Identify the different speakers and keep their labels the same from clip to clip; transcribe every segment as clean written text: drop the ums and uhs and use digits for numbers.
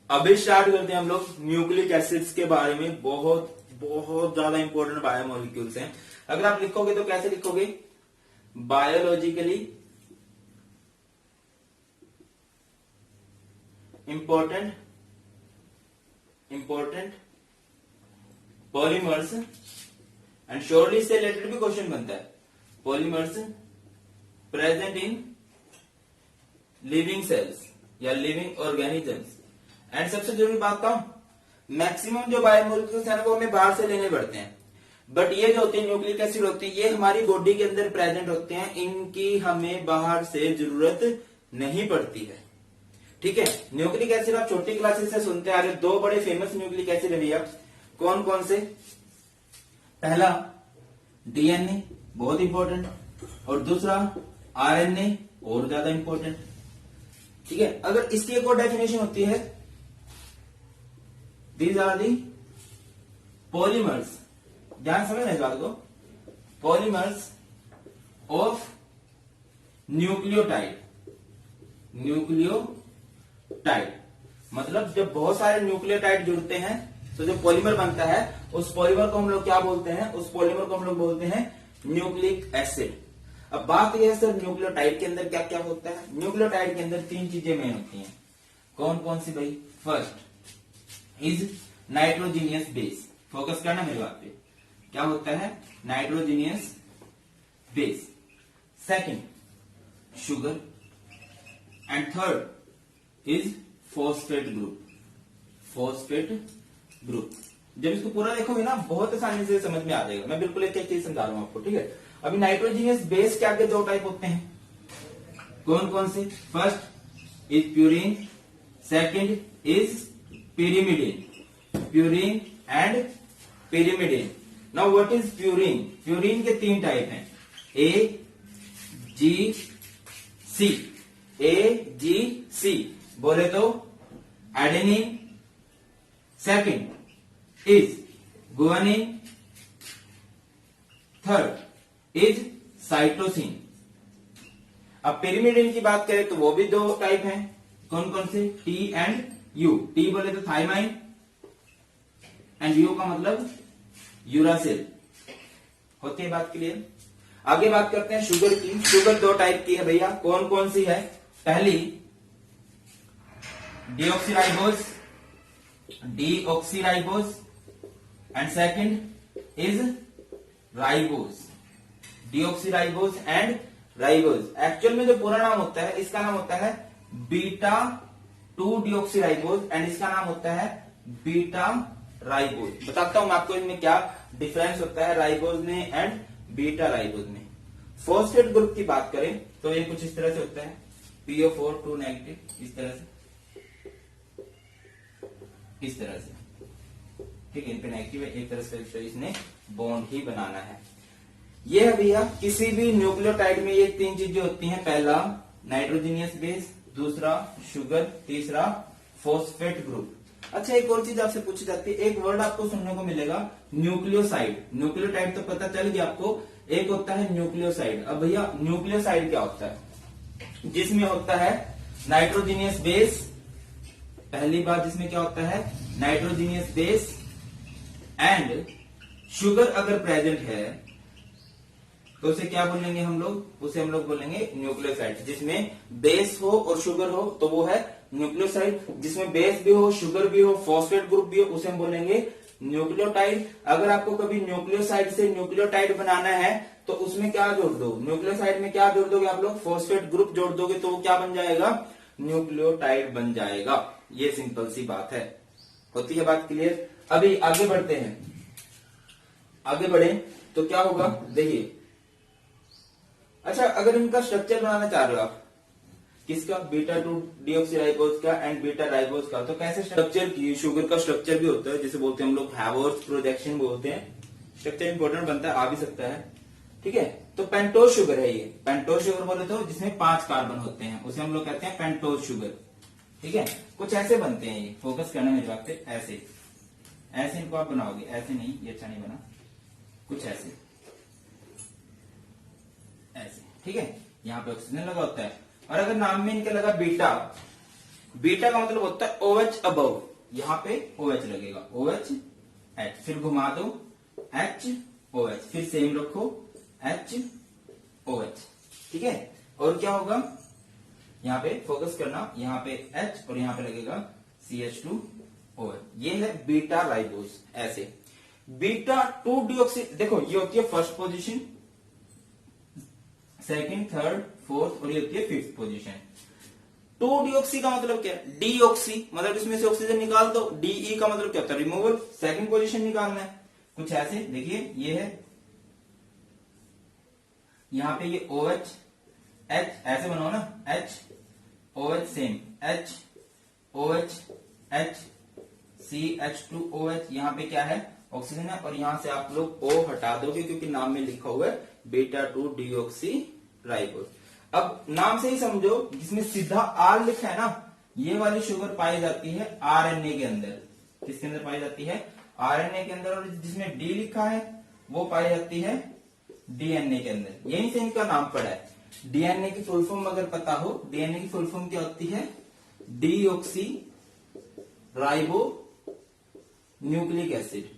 Speaker 1: अभी स्टार्ट करते हैं हम लोग न्यूक्लिक एसिड्स के बारे में। बहुत बहुत ज्यादा इंपॉर्टेंट बायोमोलिक्यूल्स हैं। अगर आप लिखोगे तो कैसे लिखोगे? Biologically important polymers, and surely इससे रिलेटेड भी क्वेश्चन बनता है। Polymers present in living cells या लिविंग ऑर्गेनिजम्स। एंड सबसे जरूरी बात था, मैक्सिमम जो बायोमोलिक्यूल्स है ना वो हमें बाहर से लेने पड़ते हैं, बट ये जो होते हैं न्यूक्लिक एसिड होते हैं, ये हमारी बॉडी के अंदर प्रेजेंट होते हैं। इनकी हमें बाहर से जरूरत नहीं पड़ती है। ठीक है, न्यूक्लिक एसिड आप छोटी क्लासेस से सुनते आ रहे। दो बड़े फेमस न्यूक्लिक एसिड है भैया, कौन कौन से? पहला डीएनए, बहुत इंपॉर्टेंट, और दूसरा आरएनए, और ज्यादा इंपॉर्टेंट। ठीक है, अगर इसकी एक और डेफिनेशन होती है, दीज आर दी पॉलीमर्स, ध्यान समझना इस बात को, पॉलीमर्स ऑफ न्यूक्लियोटाइड। मतलब जब बहुत सारे न्यूक्लियोटाइड जुड़ते हैं तो जो पॉलीमर बनता है, उस पॉलीमर को हम लोग क्या बोलते हैं? उस पॉलीमर को हम लोग बोलते हैं न्यूक्लिक एसिड। अब बात यह है सर, न्यूक्लियोटाइड के अंदर क्या क्या होता है? न्यूक्लियोटाइड के अंदर तीन चीजें मेन होती हैं। कौन कौन सी भाई? First is nitrogenous base. Focus करना मेरी बात पे, क्या होता है? Nitrogenous base. Second sugar, and third is phosphate group. जब इसको पूरा देखोगे ना, बहुत आसानी से समझ में आ जाएगा। मैं बिल्कुल एक एक चीज समझा रहा हूं आपको। ठीक है, अभी नाइट्रोजीनियस बेस के आगे दो टाइप होते हैं, कौन कौन से? First is purine, second is pyrimidine। Purine and pyrimidine। Now what is purine? Purine के तीन टाइप हैं, AGC। बोले तो adenine, second is guanine, third is cytosine. अब pyrimidine की बात करें तो वो भी दो टाइप हैं, कौन कौन से? T and U। T बोले तो थाइमाइन, एंड U का मतलब यूरासिल। होती है बात क्लियर? आगे बात करते हैं शुगर की। शुगर दो टाइप की है भैया, कौन कौन सी है? पहली deoxyribose, and second is ribose. Deoxyribose and ribose. Actual में जो पूरा नाम होता है, इसका नाम होता है बीटा 2 डीऑक्सीराइबोज, एंड इसका नाम होता है बीटा राइबोज। बताता हूं मैं आपको इनमें क्या डिफरेंस होता है राइबोज में एंड बीटा राइबोज में। फॉस्फेट ग्रुप की बात करें तो ये कुछ इस तरह से होता है, PO4 2 नेगेटिव, इस तरह से, ठीक है। इन पे नेगेटिव है, एक तरह से इसने बॉन्ड ही बनाना है। ये है भैया किसी भी न्यूक्लियोटाइड में ये तीन चीजें होती हैं, पहला नाइट्रोजीनियस बेस, दूसरा शुगर, तीसरा फॉस्फेट ग्रुप। अच्छा, एक और चीज आपसे पूछी जाती है, एक वर्ड आपको सुनने को मिलेगा न्यूक्लियोसाइड। न्यूक्लियोटाइड तो पता चल गया आपको, एक होता है न्यूक्लियोसाइड। अब भैया न्यूक्लियोसाइड क्या होता है? जिसमें होता है नाइट्रोजीनियस बेस, पहली बात जिसमें क्या होता है? नाइट्रोजीनियस बेस, एंड शुगर अगर प्रेजेंट है तो उसे क्या बोलेंगे हम लोग? उसे हम लोग बोलेंगे न्यूक्लियोसाइड। जिसमें बेस हो और शुगर हो तो वो है न्यूक्लियोसाइड। जिसमें बेस भी हो, शुगर भी हो, फॉस्फेट ग्रुप भी हो, उसे हम बोलेंगे न्यूक्लियोटाइड। अगर आपको कभी न्यूक्लियोसाइड से न्यूक्लियोटाइड बनाना है तो उसमें क्या जोड़ दो? न्यूक्लियोसाइड में क्या जोड़ दोगे आप लोग? फॉस्फेट ग्रुप जोड़ दोगे तो वो क्या बन जाएगा? न्यूक्लियोटाइड बन जाएगा। ये सिंपल सी बात है। होती है बात क्लियर? अभी आगे बढ़ते हैं। आगे बढ़े तो क्या होगा देखिए। अच्छा, अगर इनका स्ट्रक्चर बनाना चाह रहे हो आप, किसका? बीटा 2 डीऑक्सीराइबोज का एंड बीटा राइबोज का, तो कैसे स्ट्रक्चर की? शुगर का स्ट्रक्चर भी होता है, जिसे बोलते हैं हम लोग हैवर्थ प्रोजेक्शन बोलते हैं। स्ट्रक्चर इंपॉर्टेंट बनता है, आ भी सकता है। ठीक है, तो पेंटोज शुगर है ये। पेंटोज शुगर बोले तो जिसमें 5 कार्बन होते हैं उसे हम लोग कहते हैं पेंटोज शुगर। ठीक है, कुछ ऐसे बनते हैं ये। फोकस करना मेरी बात पे, ऐसे इनको आप बनाओगे, ऐसे नहीं, ये अच्छा नहीं बना, कुछ ऐसे। ठीक है, यहाँ पे ऑक्सीजन लगा होता है, और अगर नाम में इनके लगा बीटा बीटा का मतलब होता है OH अबव, यहां पे OH लगेगा, OH H, फिर घुमा दो H OH, फिर सेम रखो H OH, ठीक है। और क्या होगा, यहाँ पे फोकस करना, यहाँ पे H और यहाँ पे लगेगा CH2OH, ये है बीटा राइबोज। ऐसे बीटा 2 डिऑक्सी, देखो ये होती है first position, second, third, fourth, और ये होती है फिफ्थ पोजीशन। 2 डिऑक्सी का मतलब क्या है, डीऑक्सी मतलब इसमें से ऑक्सीजन निकाल दो, डीई का मतलब क्या होता है रिमूवल, सेकंड पोजीशन निकालना है। कुछ ऐसे देखिए, ये है यहां पे ये OH H, ऐसे बनाओ ना, H OH same, H OH H CH2OH, यहां पे क्या है ऑक्सीजन है, और यहां से आप लोग O हटा दोगे क्योंकि नाम में लिखा हुआ है बीटा 2 डिऑक्सी राइबोज। अब नाम से ही समझो, जिसमें सीधा R लिखा है ना, ये वाली शुगर पाई जाती है RNA के अंदर। किसके अंदर पाई जाती है, RNA के अंदर, और जिसमें D लिखा है वो पाई जाती है DNA के अंदर। यहीं से इनका नाम पड़ा है। DNA की फुल फॉर्म अगर पता हो, DNA की फुल फॉर्म क्या होती है, deoxy ribo nucleic acid,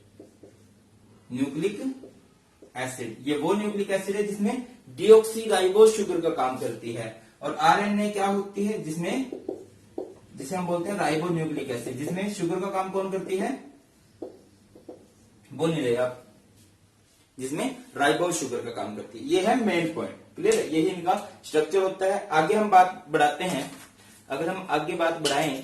Speaker 1: nucleic acid, ये वो न्यूक्लिक एसिड है जिसमें डीऑक्सी राइबोज शुगर का काम करती है। और RNA क्या होती है, जिसमें, जिसे हम बोलते हैं राइबो न्यूक्लिक एसिड, जिसमें शुगर का काम कौन करती है, बोल नहीं रहे आप, जिसमें राइबोज शुगर का काम करती है। ये है मेन पॉइंट, क्लियर है, यही इनका स्ट्रक्चर होता है। आगे हम बात बढ़ाते हैं, अगर हम आगे बात बढ़ाएं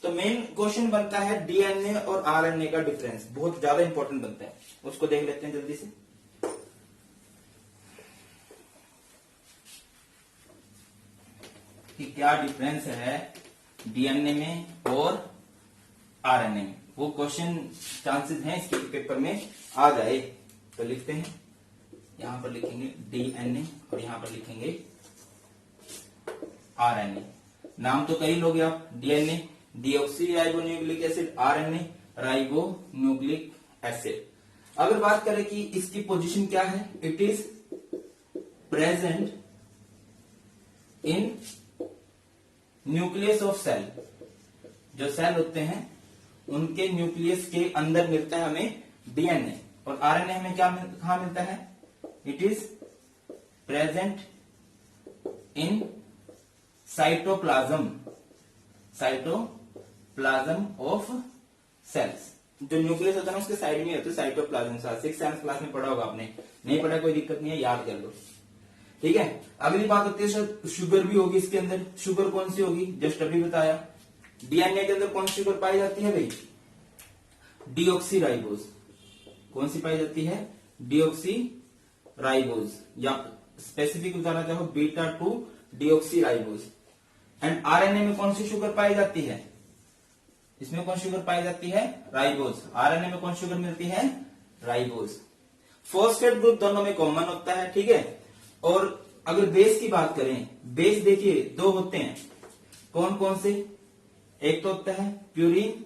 Speaker 1: तो मेन क्वेश्चन बनता है DNA और RNA का डिफरेंस, बहुत ज्यादा इंपॉर्टेंट बनता है, उसको देख लेते हैं जल्दी से। कि क्या डिफरेंस है DNA में और RNA में, वो क्वेश्चन चांसेस हैं इसके पेपर में आ जाए। तो लिखते हैं, यहां पर लिखेंगे DNA और यहां पर लिखेंगे RNA। नाम तो कई लोगे आप, DNA deoxy ribo nucleic acid, RNA ribo nucleic acid. अगर बात करें कि इसकी पोजीशन क्या है, it is present in nucleus of cell, जो सेल होते हैं उनके न्यूक्लियस के अंदर मिलता है हमें DNA, और RNA हमें क्या कहां मिलता है, it is present in cytoplasm, cytoplasm of cells. जो न्यूक्लियस होता है ना उसके साइड में होता है साइटोप्लाज्म। 6th 7th क्लास में पढ़ा होगा आपने, नहीं पढ़ा कोई दिक्कत नहीं है, याद कर लो, ठीक है। अगली बात होती है सर शुगर भी होगी इसके अंदर। शुगर कौन सी होगी, जस्ट अभी बताया। DNA के अंदर कौन सी शुगर पाई जाती है भाई, डीऑक्सी राइबोज। कौन सी पाई जाती है, डीऑक्सी राइबोज, या स्पेसिफिक बताना चाहो beta 2 deoxy ribose. And RNA में कौन सी शुगर पाई जाती है, इसमें कौन शुगर पाई जाती है, राइबोज। RNA में कौन शुगर मिलती है, राइबोज। फॉस्फेट ग्रुप दोनों में कॉमन होता है, ठीक है। और अगर बेस की बात करें, बेस देखिए 2 होते हैं, कौन कौन से, एक तो होता है प्यूरिन,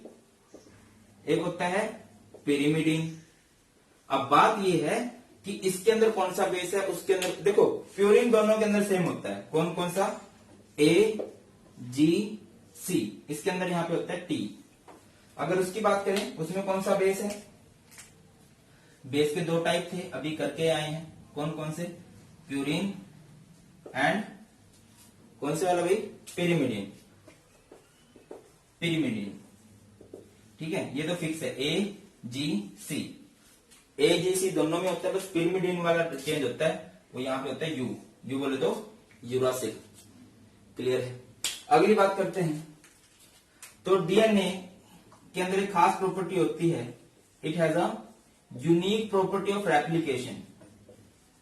Speaker 1: एक होता है पिरिमिडीन। अब बात यह है कि इसके अंदर कौन सा बेस है, उसके अंदर देखो प्यूरिन दोनों के अंदर सेम होता है, कौन कौन सा, AGC, इसके अंदर यहां पे होता है T। अगर उसकी बात करें उसमें कौन सा बेस है, बेस के 2 टाइप थे, अभी करके आए हैं, कौन कौन से, प्यूरिन एंड कौन से वाला भाई, पिरिमिडीन, पिरिमिडीन, ठीक है। ये तो फिक्स है AGC, AGC दोनों में होता है, बस पिरिमिडीन वाला चेंज होता है, वो यहां पे होता है यू बोले तो यूरासिल, क्लियर है। अगली बात करते हैं, तो DNA के अंदर एक खास प्रॉपर्टी होती है, it has a unique property of replication,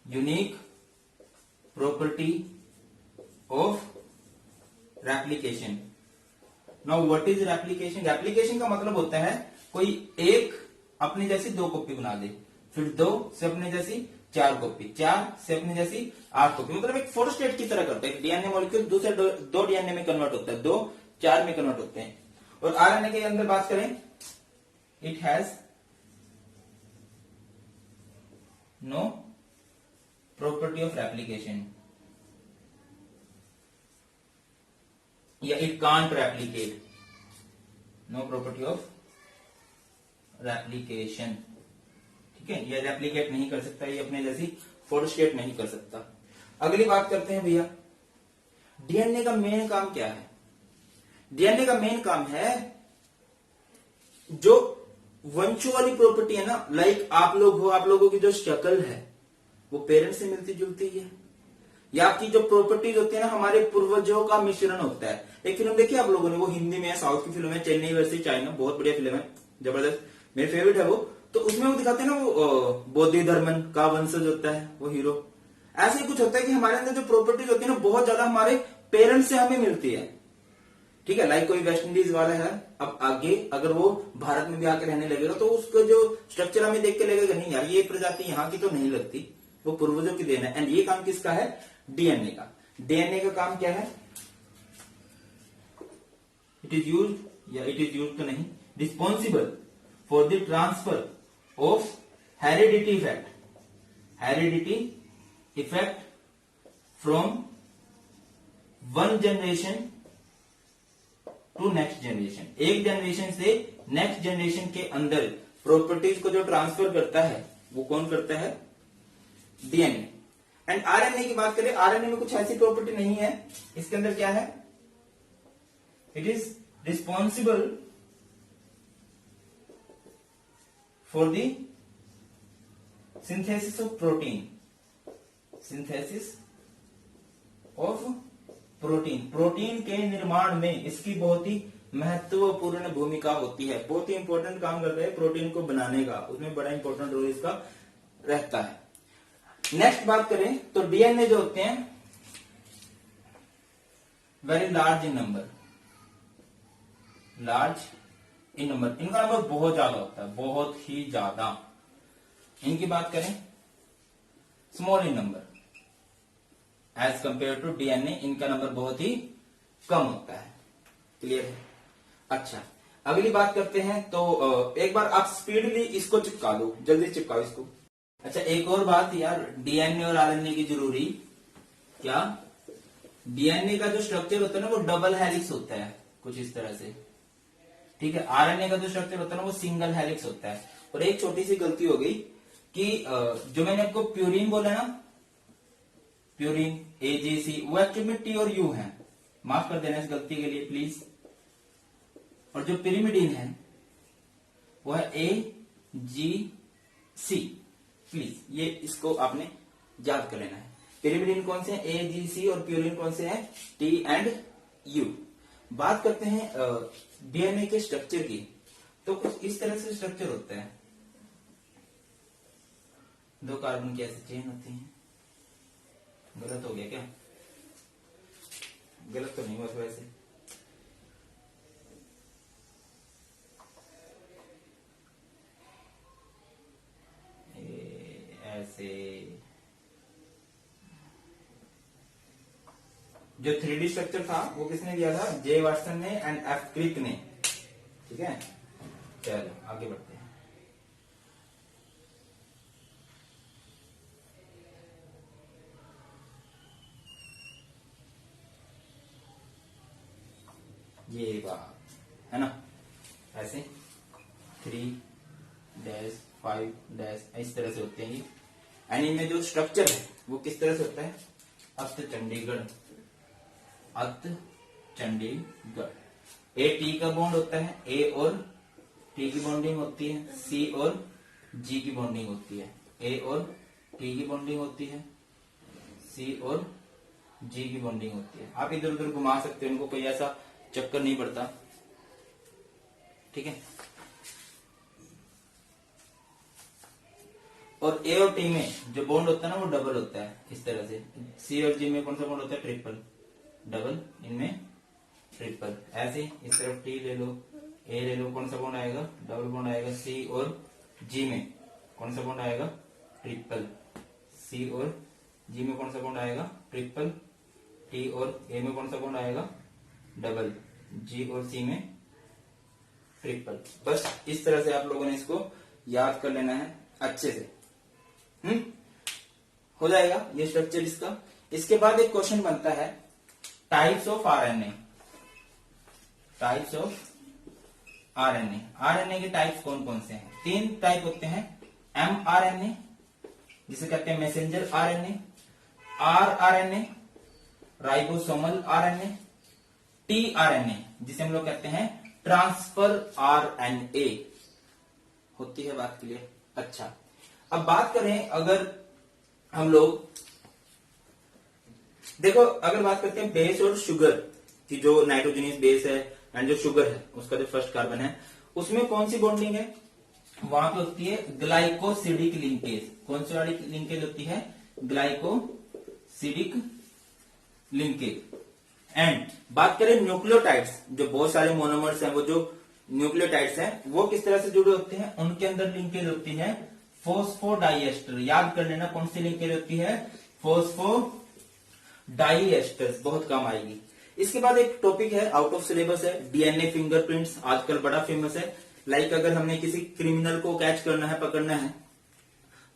Speaker 1: unique property of replication. Now what is replication, replication का मतलब होता है कोई एक अपने जैसी 2 कॉपी बना दे, फिर 2 से अपने जैसी 4 कॉपी, 4 से अपने जैसी 8 कॉपी, मतलब एक फोटोस्टेट की तरह करता है। DNA मॉलिक्यूल 2 से 2 DNA में कन्वर्ट होता है, 2 4 में कन्वर्ट होते हैं। और RNA के अंदर बात करें, it has no property of replication, या it can't replicate, no property of replication, ठीक है, ये रेप्लीकेट नहीं कर सकता, ये अपने जैसी फोटोस्टेट नहीं कर सकता। अगली बात करते हैं भैया, डीएनए का मेन काम क्या है? डीएनए का मेन काम है जो वंशों वाली प्रॉपर्टी है ना, लाइक आप लोग हो, आप लोगों की जो शक्ल है वो पेरेंट्स से मिलती जुलती है, या आपकी जो प्रॉपर्टीज होती है ना हमारे पूर्वजों का मिश्रण होता है। एक फिल्म देखी आप लोगों ने, वो हिंदी में है, साउथ की फिल्म है, चेन्नई वर्सेस चाइना, बहुत बढ़िया फिल्म है, जबरदस्त, मेरे फेवरेट है वो। तो उसमें वो दिखाते हैं ना, वो बोधि धर्मन का वंशज होता है वो हीरो। ऐसे ही कुछ होता है कि हमारे अंदर जो प्रॉपर्टीज होती है ना बहुत ज्यादा हमारे पेरेंट्स से हमें मिलती है, ठीक है। लाइक कोई वेस्ट इंडीज वाला है, अब आगे अगर वो भारत में भी आके रहने लगेगा तो उसका जो स्ट्रक्चर हमें देख के लगेगा नहीं यार ये प्रजाति यहाँ की तो नहीं लगती, वो पूर्वजों की देन है। एंड ये काम किसका है? डीएनए का। डीएनए का काम क्या है? इट इज यूज, या इट इज यूज तो नहीं, responsible for the transfer of heredity effect, heredity effect from one generation to next generation. एक जनरेशन से नेक्स्ट जनरेशन के अंदर प्रॉपर्टीज को जो ट्रांसफर करता है वो कौन करता है? डीएनए। एंड आरएनए की बात करें, आरएनए में कुछ ऐसी प्रॉपर्टी नहीं है, इसके अंदर क्या है? It is responsible for the synthesis of protein, synthesis of protein, protein के निर्माण में इसकी बहुत ही महत्वपूर्ण भूमिका होती है, बहुत ही इंपॉर्टेंट काम करता है प्रोटीन को बनाने का, उसमें बड़ा इंपॉर्टेंट रोल इसका रहता है। नेक्स्ट बात करें तो डीएनए जो होते हैं very large in number, large in number, इनका नंबर बहुत ज्यादा होता है, बहुत ही ज्यादा। इनकी बात करें small in number as compare to DNA, इनका नंबर बहुत ही कम होता है। क्लियर है? अच्छा, अगली बात करते हैं तो एक बार आप स्पीडली इसको चिपका दो, जल्दी चिपकाओ इसको। अच्छा, एक और बात यार, डीएनए और आरएनए की जरूरी क्या, डीएनए का जो स्ट्रक्चर होता है ना वो डबल हेलिक्स होता है कुछ इस तरह से, ठीक है। आरएनए का जो स्ट्रक्चर होता है ना वो सिंगल हेलिक्स होता है। और एक छोटी सी गलती हो गई कि जो मैंने आपको प्यूरिन बोला ना, प्यूरिन AGC, वो एक्चुअली में T और U है, माफ कर देना इस गलती के लिए प्लीज। और जो पिरिमिडीन है वो है AGC, प्लीज ये इसको आपने याद कर लेना है। पिरिमिडीन कौन से हैं? AGC, और प्यूरिन कौन से हैं? T and U। बात करते हैं डीएनए के स्ट्रक्चर की, तो कुछ इस तरह से स्ट्रक्चर होता है, दो कार्बन की ऐसी चेन होती है। गलत हो गया क्या? गलत तो नहीं हुआ वैसे, ऐसे जो 3D स्ट्रक्चर था वो किसने दिया था? जे वाटसन ने एंड एफ क्रिक ने, ठीक है। चलो आगे बढ़ते हैं। ये बात है ना, ऐसे 3-5 इस तरह से होते हैं ये। एंड इनमें जो स्ट्रक्चर है वो किस तरह से होता है? अत चंडीगढ़, अत चंडीगढ़। ए टी का बॉन्ड होता है, ए और टी की बॉन्डिंग होती है, सी और जी की बॉन्डिंग होती है, ए और टी की बॉन्डिंग होती है, सी और जी की बॉन्डिंग होती है। आप इधर उधर घुमा सकते हो, उनको कोई ऐसा चक्कर नहीं पड़ता, ठीक है। और ए और टी में जो बॉन्ड होता है ना वो डबल होता है इस तरह से। सी और जी में कौन सा बॉन्ड होता है? ट्रिपल, डबल, इनमें ट्रिपल। ऐसे इस तरफ टी ले लो, ए ले लो, कौन सा बॉन्ड आएगा? डबल बॉन्ड आएगा। सी और जी में कौन सा बॉन्ड आएगा? ट्रिपल। सी और जी में कौन सा बॉन्ड आएगा? ट्रिपल। टी और ए में कौन सा बॉन्ड आएगा? डबल। जी और सी में ट्रिपल। बस इस तरह से आप लोगों ने इसको याद कर लेना है अच्छे से। हो जाएगा ये स्ट्रक्चर इसका। इसके बाद एक क्वेश्चन बनता है types of RNA. Types of RNA. RNA के टाइप्स कौन कौन से हैं? 3 टाइप होते हैं। mRNA जिसे कहते हैं messenger RNA, rRNA ribosomal RNA, tRNA जिसे हम लोग कहते हैं ट्रांसफर आरएनए। होती है बात क्लियर? अच्छा, अब बात करें अगर हम लोग देखो, अगर बात करते हैं बेस और शुगर की, जो नाइट्रोजनियस बेस है एंड जो शुगर है उसका जो फर्स्ट कार्बन है, उसमें कौन सी बॉन्डिंग है? वहां पे होती है ग्लाइकोसिडिक लिंकेज। कौन सी वाली लिंकेज होती है? Glycosidic linkage. एंड बात करें न्यूक्लियोटाइड्स, जो बहुत सारे मोनोमर्स हैं, वो जो न्यूक्लियोटाइड्स हैं वो किस तरह से जुड़े होते हैं? उनके अंदर लिंकेज होती है फॉस्फोडाइएस्टर। याद कर लेना कौन सी लिंकेज होती है? फॉस्फोडाइएस्टर, बहुत काम आएगी। इसके बाद एक टॉपिक है, आउट ऑफ सिलेबस है, डीएनए फिंगरप्रिंट्स। आजकल बड़ा फेमस है। लाइक अगर हमने किसी क्रिमिनल को कैच करना है, पकड़ना है,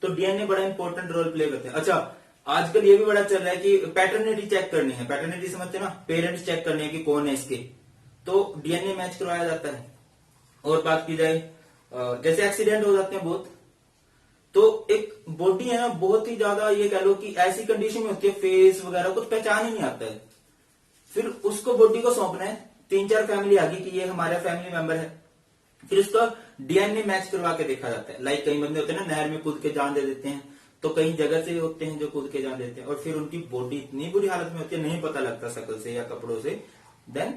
Speaker 1: तो डीएनए बड़ा इंपॉर्टेंट रोल प्ले करते हैं। अच्छा, आजकल ये भी बड़ा चल रहा है कि पैटर्निटी चेक करनी है। पैटर्निटी समझते हैं ना, पेरेंट्स चेक करने हैं कि कौन है इसके, तो डीएनए मैच करवाया जाता है। और बात की जाए जैसे एक्सीडेंट हो जाते हैं बहुत, तो एक बॉडी है ना बहुत ही ज्यादा, ये कह लो कि ऐसी कंडीशन में होती है, फेस वगैरह कुछ पहचान ही नहीं आता है। फिर उसको बॉडी को सौंपना है, 3-4 फैमिली आ गई कि ये हमारा फैमिली मेंबर है, फिर उसका डीएनए मैच करवा के देखा जाता है। लाइक कई बंदे होते हैं ना, नहर में कूद के जान दे देते हैं, तो कई जगह से होते हैं जो कूद के जान देते हैं, और फिर उनकी बॉडी इतनी बुरी हालत में होती है, नहीं पता लगता शक्ल से या कपड़ों से, देन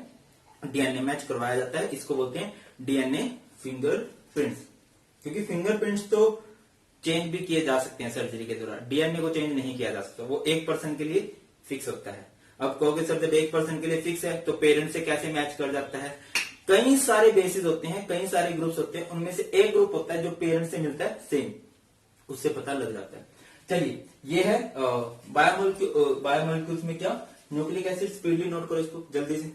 Speaker 1: डीएनए मैच करवाया जाता है। इसको बोलते हैं डीएनए फिंगरप्रिंट्स। क्योंकि फिंगरप्रिंट्स तो चेंज भी किए जा सकते हैं सर्जरी के दौरान, डीएनए को चेंज नहीं किया जा सकता, वो 1% के लिए फिक्स होता है। अब कहोगे सर जब 1% के लिए फिक्स है तो पेरेंट से कैसे मैच कर जाता है? कई सारे बेसिस होते हैं, कई सारे ग्रुप्स होते हैं, उनमें से एक ग्रुप होता है जो पेरेंट से मिलता है सेम, उससे पता लग जाता है। चलिए, ये है बायोमोलिक्यूल्स में क्या, न्यूक्लिक एसिड। स्पीडली नोट करो इसको जल्दी से।